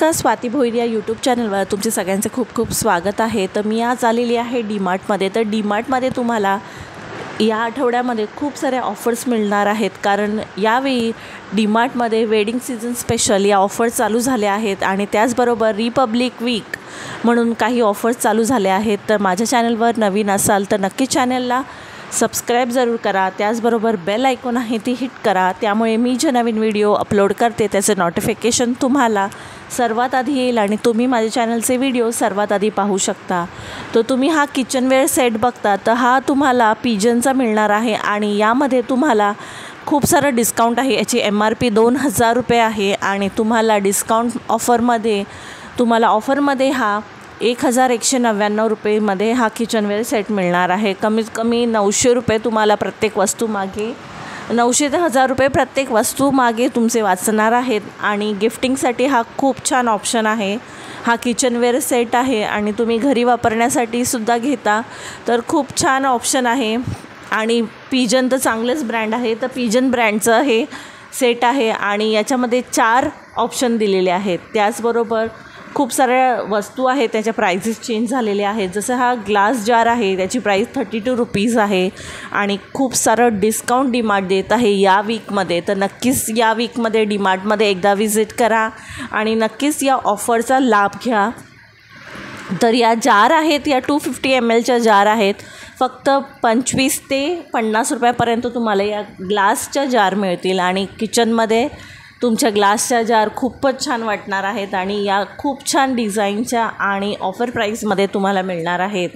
नमस्कार, स्वाती भोईर या यूट्यूब चॅनलवर तुमचे सगळ्यांचे खूप खूप स्वागत आहे। तर मी आज आलेली आहे डीमार्टमध्ये। तर डीमार्टमध्ये तुम्हाला या आठवड्यामध्ये खूप सारे ऑफर्स मिळणार आहेत, कारण यावेळी डीमार्टमध्ये वेडिंग सीझन स्पेशल या ऑफर्स चालू झाल्या आहेत आणि त्याचबरोबर रिपब्लिक वीक म्हणून काही ऑफर्स चालू झाले आहेत। तर माझ्या चॅनलवर नवीन असाल तर नक्की चॅनलला सबस्क्राईब जरूर करा, त्याचबरोबर बेल आयकॉन आहे ती हिट करा, त्यामुळे मी जे नवीन व्हिडिओ अपलोड करते त्याचे नोटिफिकेशन तुम्हाला सर्वात आधी येईल आणि तुम्ही माझ्या चॅनलचे व्हिडिओ सर्वात आधी पाहू शकता। तर तुम्ही हा किचनवेअर सेट बघता, तर हा तुम्हाला पिजनचा मिळणार आहे आणि यामध्ये तुम्हाला खूप सारं डिस्काउंट आहे। याची MRP 2000 रुपये आहे आणि तुम्हाला डिस्काउंट ऑफरमध्ये हा 1199 रुपयेमध्ये हा किचनवेअर सेट मिळणार आहे। कमीत कमी 900 रुपये तुम्हाला प्रत्येक वस्तू मागे 900 ते 1000 रुपये प्रत्येक वस्तू मागे तुमचे वाचणार आहेत आणि गिफ्टिंगसाठी हा खूप छान ऑप्शन आहे। हा किचनवेअर सेट आहे आणि तुम्ही घरी वापरण्यासाठी सुद्धा घेता तर खूप छान ऑप्शन आहे। आणि पिजन तर चांगलेच ब्रँड आहे, तर पिजन ब्रँडचं हे सेट आहे आणि याच्यामध्ये 4 ऑप्शन दिलेले आहेत। त्याचबरोबर खूप साऱ्या वस्तू आहेत, त्याच्या प्राइसेस चेंज झालेले आहेत। जसं हा ग्लास जार आहे, त्याची प्राईस 32 रुपीज आहे आणि खूप सारं डिस्काउंट डीमार्ट देत आहे या वीकमध्ये। तर नक्कीच या वीकमध्ये डीमार्टमध्ये एकदा विजिट करा आणि नक्कीच या ऑफरचा लाभ घ्या। तर या जार आहेत, या 250 mlच्या जार आहेत, फक्त 25 ते 50 रुपयापर्यंत तुम्हाला या ग्लासच्या जार मिळतील आणि किचनमध्ये तुमच्या ग्लासच्या जार खूपच छान वाटणार आहेत आणि या खूप छान डिझाईनच्या आणि ऑफर प्राईसमध्ये तुम्हाला मिळणार आहेत।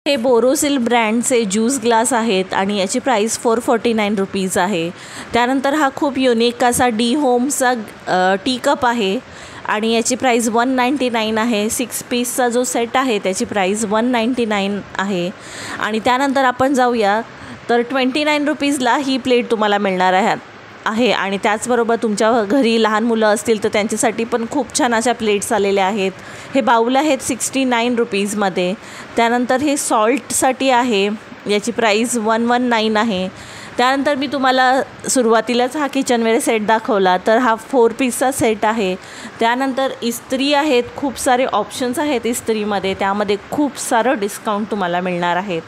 हे बोरोसिल ब्रँडचे ज्यूस ग्लास आहेत आणि याची प्राईस 449 रुपीज आहे. त्यानंतर हा खूप युनिक असा डी होमचा टी कप आहे आणि याची प्राईस 199 आहे. 6 पीसचा जो सेट आहे त्याची प्राईस 199 आहे. आणि त्यानंतर आपण जाऊया तर 29 रुपीजला ही प्लेट तुम्हाला मिळणार आहे. आणि त्याचबरोबर तुमच्या घरी लहान मुलं असतील तर त्यांच्यासाठी पण खूप छान अशा प्लेट्स आलेल्या आहेत. हे बाऊल आहेत 69 रुपीजमध्ये. त्यानंतर हे सॉल्टसाठी आहे, याची प्राईस 119 आहे. त्यानंतर मी तुम्हाला सुरुवातीलाच हा किचनवेअर सेट दाखवला, तर हा 4 पीसचा सेट आहे. त्यानंतर इस्त्री आहेत, खूप सारे ऑप्शन्स आहेत इस्त्रीमध्ये, त्यामध्ये खूप सारं डिस्काउंट तुम्हाला मिळणार आहेत.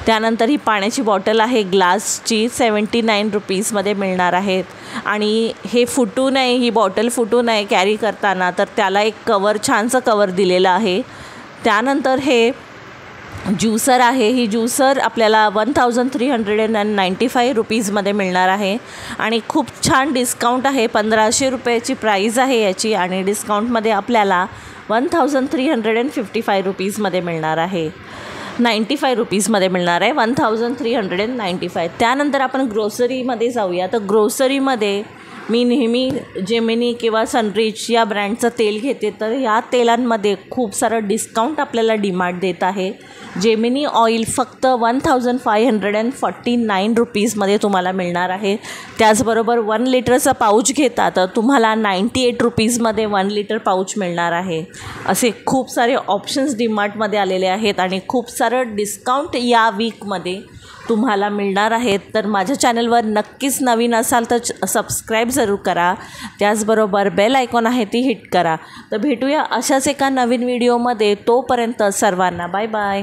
त्यानंतर ही पाण्याची बॉटल आहे ग्लासची, 79 रुपीजमध्ये मिळणार आहेत. आणि हे फुटू नये, ही बॉटल फुटू नये कॅरी करताना, तर त्याला एक कवर, छानसं कवर दिलेलं आहे. त्यानंतर हे ज्यूसर आहे. ही ज्यूसर आपल्याला 1395 रुपीजमध्ये मिळणार आहे आणि खूप छान डिस्काउंट आहे. 1500 रुपयाची प्राईज आहे याची आणि डिस्काउंटमध्ये आपल्याला 1355 रुपीजमध्ये मिळणार आहे. 95 रुपीजमध्ये मिळणार आहे, 1395. त्यानंतर आपण ग्रोसरीमध्ये जाऊया. तर ग्रोसरीमध्ये मी नेहमी जेमिनी किंवा सनरिच या ब्रँडचं तेल घेते, तर या तेलांमध्ये खूप सारं डिस्काउंट आपल्याला डीमार्ट देत आहे. जेमिनी ऑइल फक्त 1549 रुपीजमध्ये तुम्हाला मिळणार आहे. त्याचबरोबर 1 लिटरचा पाऊच घेता तर तुम्हाला 98 रुपीजमध्ये 1 लिटर पाऊच मिळणार आहे. असे खूप सारे ऑप्शन्स डीमार्टमध्ये आलेले आहेत आणि खूप सारं डिस्काउंट या वीकमध्ये तुम्हाला मिळणार आहेत. तर माझ्या चॅनलवर नक्कीच नवीन असाल तर सबस्क्राईब जरूर करा. त्याचबरोबर बेल आयकॉन आहे ती हिट करा. तर भेटूया अशाच एका नवीन व्हिडिओमध्ये. तोपर्यंत सर्वांना बाय बाय.